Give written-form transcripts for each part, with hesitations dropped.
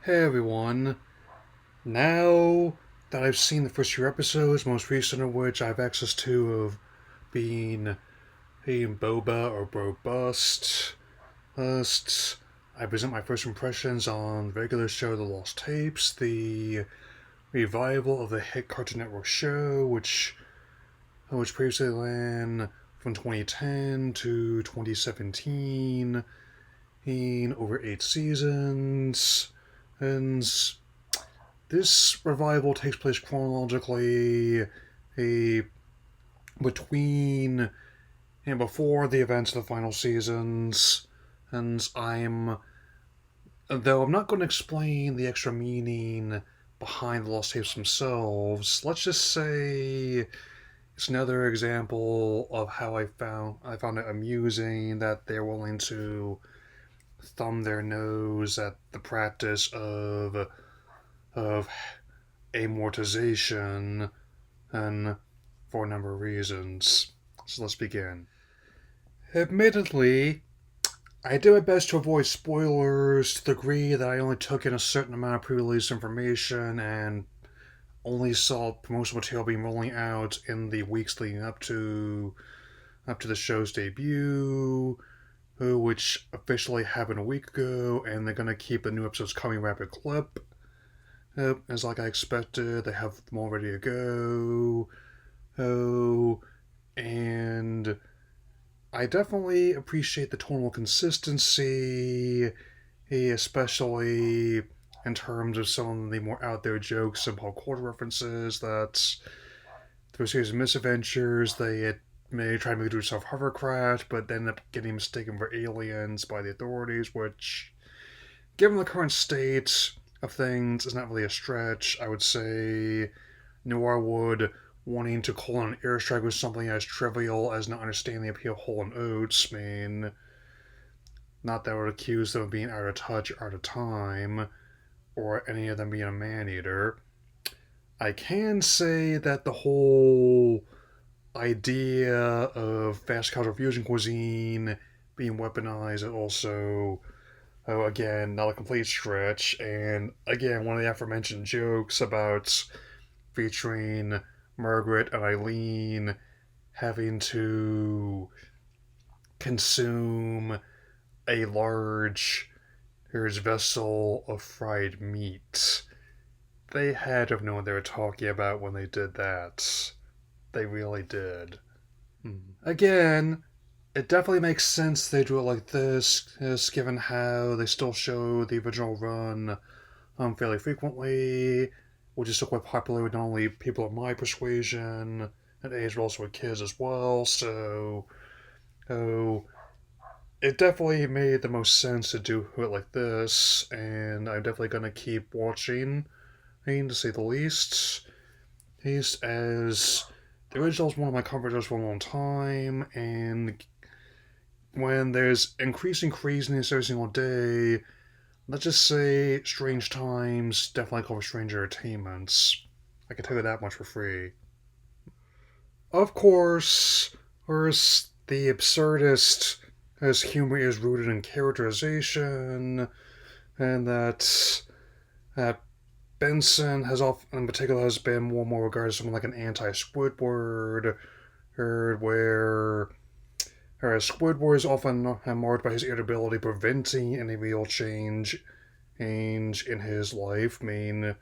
Hey everyone. Now that I've seen the first few episodes, most recent of which I have access to of being Boba or Bust, I present my first impressions on the regular show The Lost Tapes, the revival of the hit Cartoon Network show, which previously ran from 2010 to 2017 in over 8 seasons. And this revival takes place chronologically a, between and before the events of the final seasons, and though I'm not going to explain the extra meaning behind the lost tapes themselves, let's just say it's another example of how I found it amusing that they're willing to thumb their nose at the practice of amortization, and for a number of reasons. So let's begin. Admittedly, I did my best to avoid spoilers to the degree that I only took in a certain amount of pre-release information and only saw promotional material being rolling out in the weeks leading up to the show's debut, which officially happened a week ago, and they're gonna keep the new episodes coming rapid clip. As like I expected, they have them all ready to go. Oh, and I definitely appreciate the tonal consistency, especially in terms of some of the more out there jokes and pop culture references that through a series of misadventures they may try to make it yourself hovercraft, but end up getting mistaken for aliens by the authorities, which, given the current state of things, is not really a stretch. I would say nor would wanting to call an airstrike with something as trivial as not understanding the appeal of Hall and Oates mean. Not that I would accuse them of being out of touch or out of time, or any of them being a man eater. I can say that the whole idea of fast casual fusion cuisine being weaponized is also, oh, again, not a complete stretch. And again, one of the aforementioned jokes about featuring Margaret and Eileen having to consume a large vessel of fried meat. They had to have known what they were talking about when they did that. They really did. Again, it definitely makes sense they do it like this, given how they still show the original run fairly frequently, which is still quite popular with not only people of my persuasion and age, but also with kids as well. So it definitely made the most sense to do it like this, and I'm definitely gonna keep watching, to say the least. At least as the original is one of my comfort shows for a long time, and when there's increasing craziness every single day, let's just say Strange Times definitely call for Strange Entertainments. I can tell you that much for free. Of course, there's the absurdist as humor is rooted in characterization, and that Benson has often, in particular, has been more and more regarded as someone like an anti-Squidward, where Squidward is often marked by his irritability preventing any real change in his life. I mean,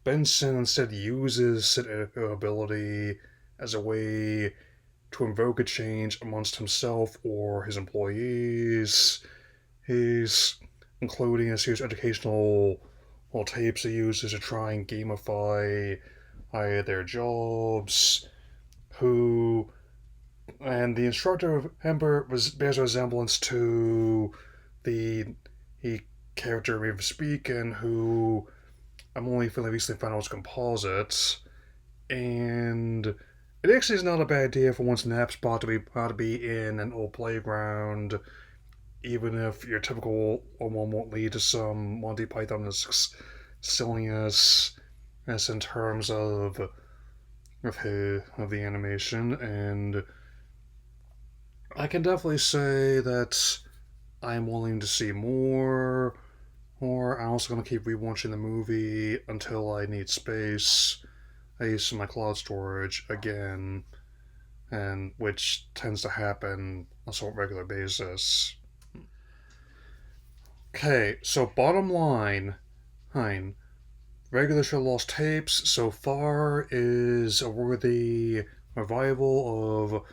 Benson instead uses said ability as a way to invoke a change amongst himself or his employees. He's including a series of educational tapes he uses to try and gamify their jobs. Who and the instructor of Ember bears a resemblance to the he character we speak and who I'm only fairly recently found out was composites, and it actually is not a bad idea for one's nap spot to be in an old playground, even if your typical one won't lead to some Monty Python silliness as in terms of the animation. And I can definitely say that I'm willing to see more. Or I'm also gonna keep rewatching the movie until I need space, at least in my cloud storage again, and which tends to happen on a sort of regular basis. Okay, so bottom line, Hein, regular show Lost Tapes so far is a worthy revival of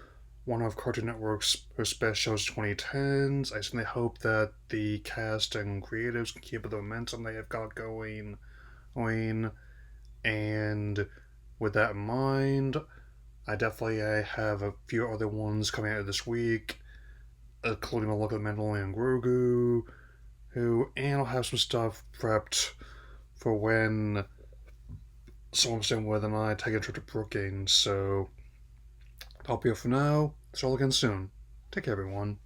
one of Cartoon Network's best shows 2010s. I certainly hope that the cast and creatives can keep the momentum they have got going. And with that in mind, I definitely have a few other ones coming out this week, including a look at Mandalorian Grogu, and I'll have some stuff prepped for when someone's saying whether or not I take a trip to Brookings. So, I'll be off for now. See you all again soon. Take care, everyone.